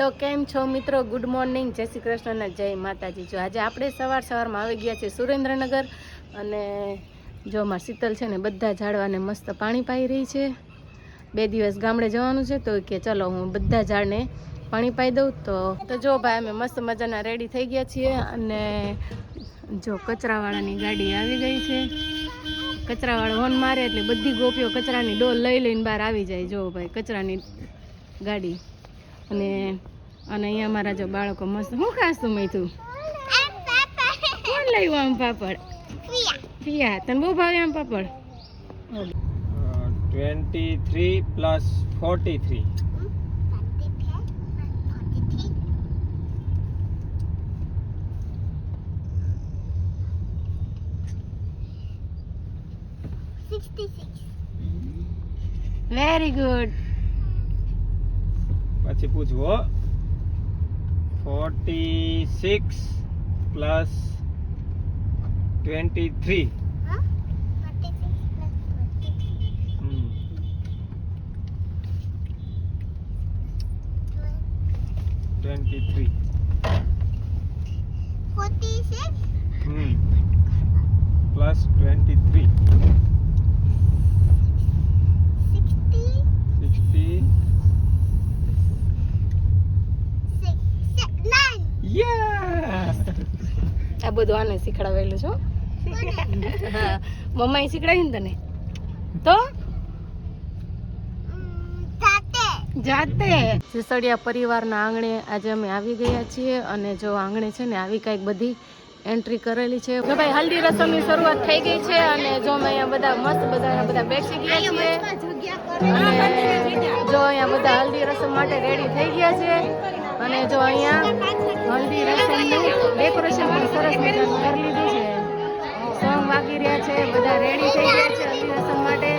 તો કેમ છો મિત્રો? ગુડ મોર્નિંગ, જય શ્રી કૃષ્ણ અને જય માતાજી. જો આજે આપણે સવારમાં આવી ગયા છીએ સુરેન્દ્રનગર અને જો મારી શીતલ છે ને બધા ઝાડવાને મસ્ત પાણી પાઈ રહી છે. 2 દિવસ ગામડે જવાનું છે તો કે ચલો હું બધા ઝાડને પાણી પાઈ દઉં. તો જો ભાઈ અમે મસ્ત મજાના રેડી થઈ ગયા છીએ અને જો કચરાવાળાની ગાડી આવી ગઈ છે. કચરાવાળો હોર્ન મારે એટલે બધી ગોપીઓ કચરાની ડોલ લઈને બહાર આવી જાય. જો ભાઈ કચરાની ગાડી અને અહીંયા મારા જો બાળકો મસ્ત શું ખાસ તું મેથું કોણ લાવ્યું આમ પાપડ? પિયા તને બહુ ભાવે આમ પાપડ? 23 plus 43. Very good. પછી પૂછવો 46 plus 23. 23. 46 plus 23. 60. Yeah. આ બધું આને શીખડાવેલું છો? હા, મમ્માએ શીખડાવ્યું ને તને? તો જાતે સિસડિયા પરિવારના આંગણે આજે અમે આવી ગયા છીએ અને જો આંગણે છે ને આવી કંઈક બધી એન્ટ્રી કરેલી છે. જો ભાઈ હલ્દી રસમની શરૂઆત થઈ ગઈ છે અને જો અમે અહીંયા બધા મસ્ત બધા બેસી ગયા છીએ અને જો અહીંયા બધા હલ્દી રસમ માટે રેડી થઈ ગયા છે અને જો અહીંયા હલ્દી રસમનું ડેકોરેશન પણ સરસ મજાનું કરી લીધું છે. સોંગ વાગી રહ્યા છે, બધા રેડી થઈ ગયા છે હલ્દી રસમ માટે.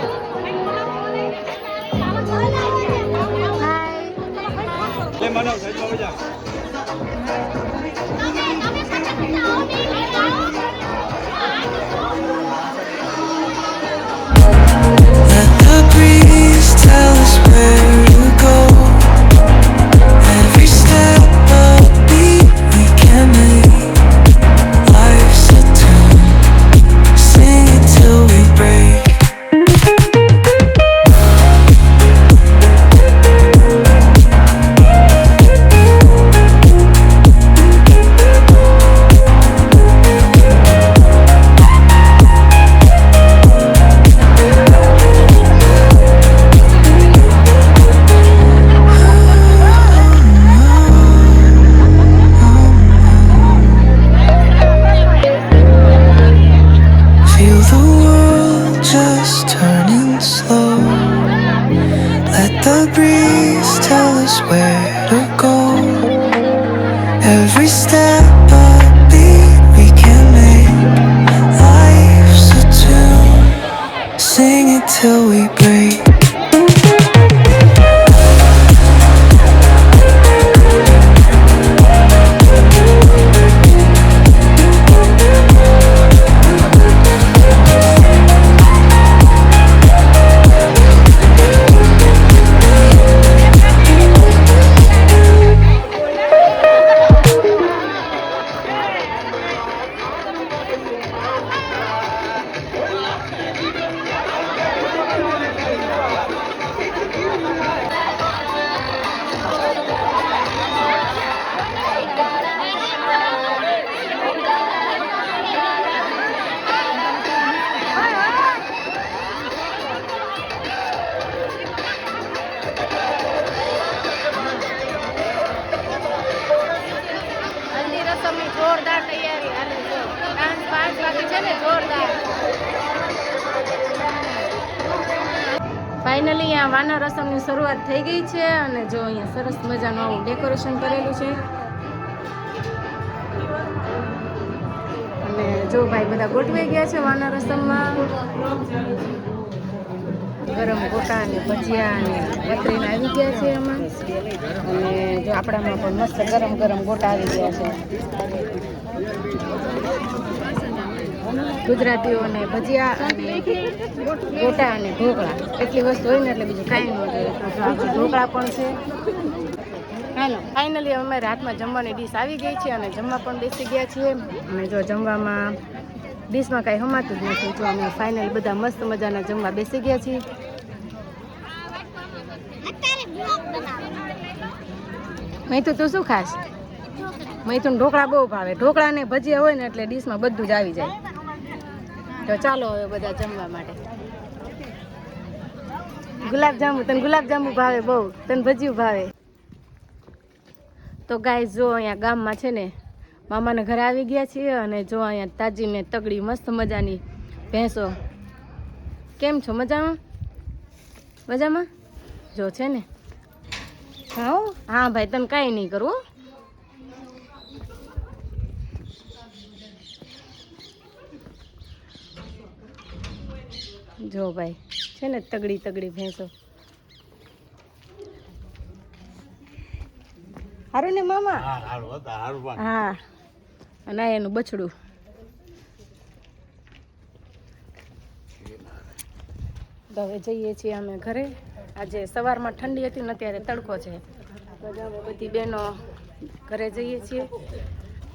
Every step a beat we can make. Life's a tune, sing it till we break. જોરદાર તૈયારી હાલે છે. ડાન્સ 5 વાગે છે ને જોરદાર. ફાઇનલી આ વાના રસમની શરૂઆત થઈ ગઈ છે અને જો અહીંયા સરસ મજાનું આવું ડેકોરેશન કરેલું છે અને જો ભાઈ બધા ગોઠવાઈ ગયા છે વાના રસમમાં. ગરમ ગોટા અને ભજીયા અને બકરીને આવી ગયા છે એમાં અને જો આપણામાં પણ મસ્ત ગરમ ગરમ ગોટા આવી ગયા છે. ગુજરાતીઓને ભજીયા અને ગોટા અને ઢોકળા એટલી વસ્તુ હોય ને એટલે બીજું કાંઈ ન જોઈએ. તો આગળ ઢોકળા પણ છે. હાલો ફાઇનલી અમે રાતમાં જમવાની ડીશ આવી ગઈ છે અને જમવા પણ બેસી ગયા છીએ અને જો જમવામાં ડીશમાં કાંઈ હમાતું જ નથી. જો અમે ફાઇનલી બધા મસ્ત મજાના જમવા બેસી ગયા છીએ. અત્યારે બ્લોગ બનાવો. મૈથું તું શું ખાસ? મૈથું ઢોકળા બહુ ભાવે. ઢોકળા ને ભજીયા હોય ને એટલે ડીશમાં બધું જ આવી જાય. તો ચાલો હવે બધા જમવા માટે. ગુલાબજાંબુ, તને ગુલાબજાંબુ ભાવે બહુ, તને ભજીયું ભાવે. તો ગાઈસ જો અહીંયા ગામમાં છે ને મામાના ઘરે આવી ગયા છીએ અને જો અહીંયા તાજી ને તગડી મસ્ત મજાની ભેંસો. કેમ છો? મજામાં? મજામાં જો છે ને. હા ભાઈ તને કાંઈ નહીં કરવું. જો ભાઈ છે ને તગડી તગડી ભેંસો. હારું ને મામા? હા અને આ એનું બછડું. હવે જઈએ છીએ અમે ઘરે. આજે સવારમાં ઠંડી હતી ને અત્યારે તડકો છે. તો અમે બધી બહેનો ઘરે જઈએ છીએ.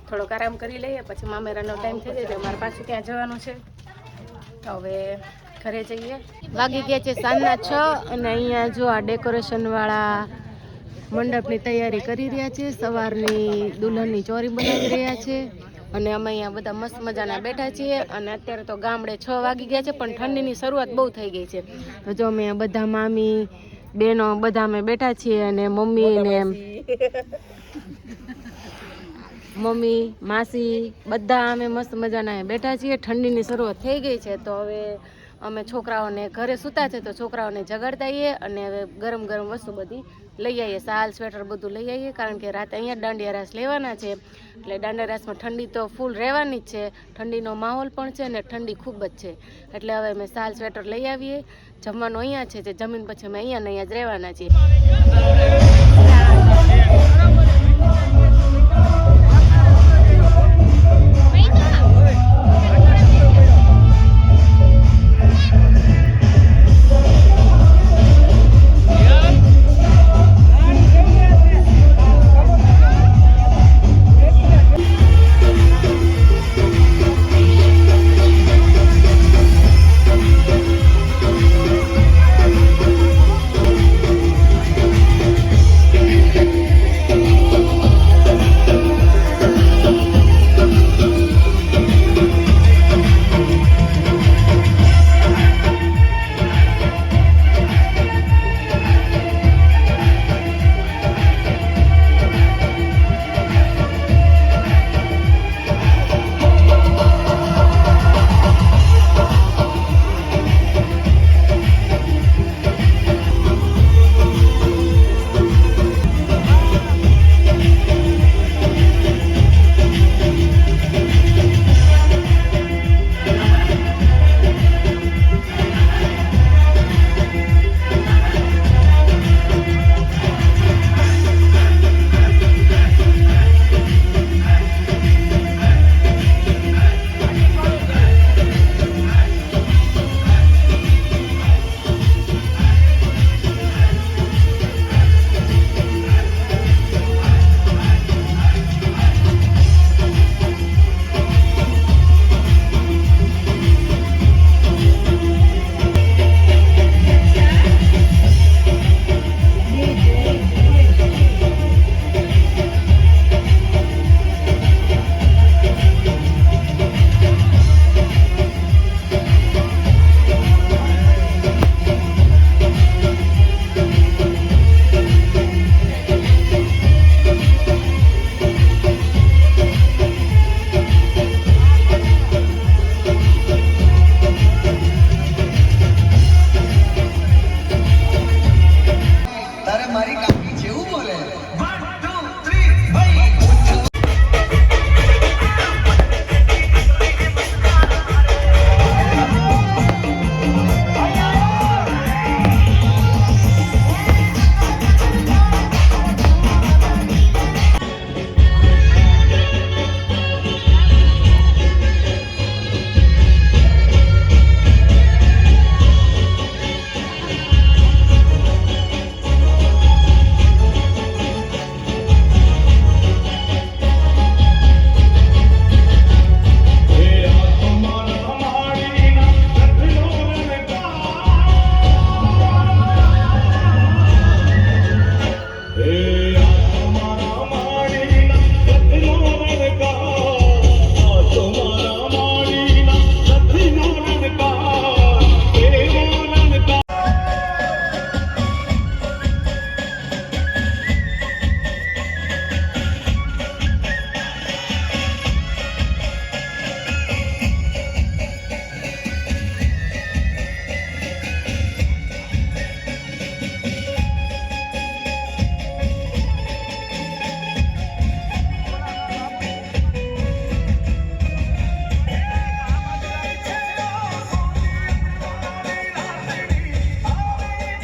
થોડોક આરામ કરી લઈએ પછી મામેરાનો ટાઈમ થઈ જાય તો મારે પાછું ત્યાં જવાનું છે. તો હવે ઘરે જઈએ. વાગી ગયા છે સાંજના 6 અને અહીંયા જો આ ડેકોરેશનવાળા મંડપની તૈયારી કરી રહ્યા છે. સવારની દુલ્હનની ચોરી બનાવી રહ્યા છે અને અમે અહીંયા બધા મસ્ત મજાના બેઠા છીએ અને અત્યારે તો ગામડે 6 વાગી ગયા છે પણ ઠંડીની શરૂઆત બહુ થઈ ગઈ છે. તો જો અમે બધા મામી બહેનો બધા અમે બેઠા છીએ અને મમ્મી માસી બધા અમે મસ્ત મજાના બેઠા છીએ. ઠંડીની શરૂઆત થઈ ગઈ છે તો હવે અમે છોકરાઓને ઘરે સૂતા છે તો છોકરાઓને જગાડતા આવીએ અને હવે ગરમ ગરમ વસ્તુ બધી લઈ આવીએ. શાલ સ્વેટર બધું લઈ આવીએ કારણ કે રાતે અહીંયા દાંડિયા રાસ લેવાના છે એટલે દાંડિયા રાસમાં ઠંડી તો ફૂલ રહેવાની જ છે. ઠંડીનો માહોલ પણ છે ને ઠંડી ખૂબ જ છે એટલે હવે અમે શાલ સ્વેટર લઈ આવીએ. જમવાનું અહીંયા છે જે જમીન પછી અમે અહીંયા ને અહીંયા જ રહેવાના છીએ.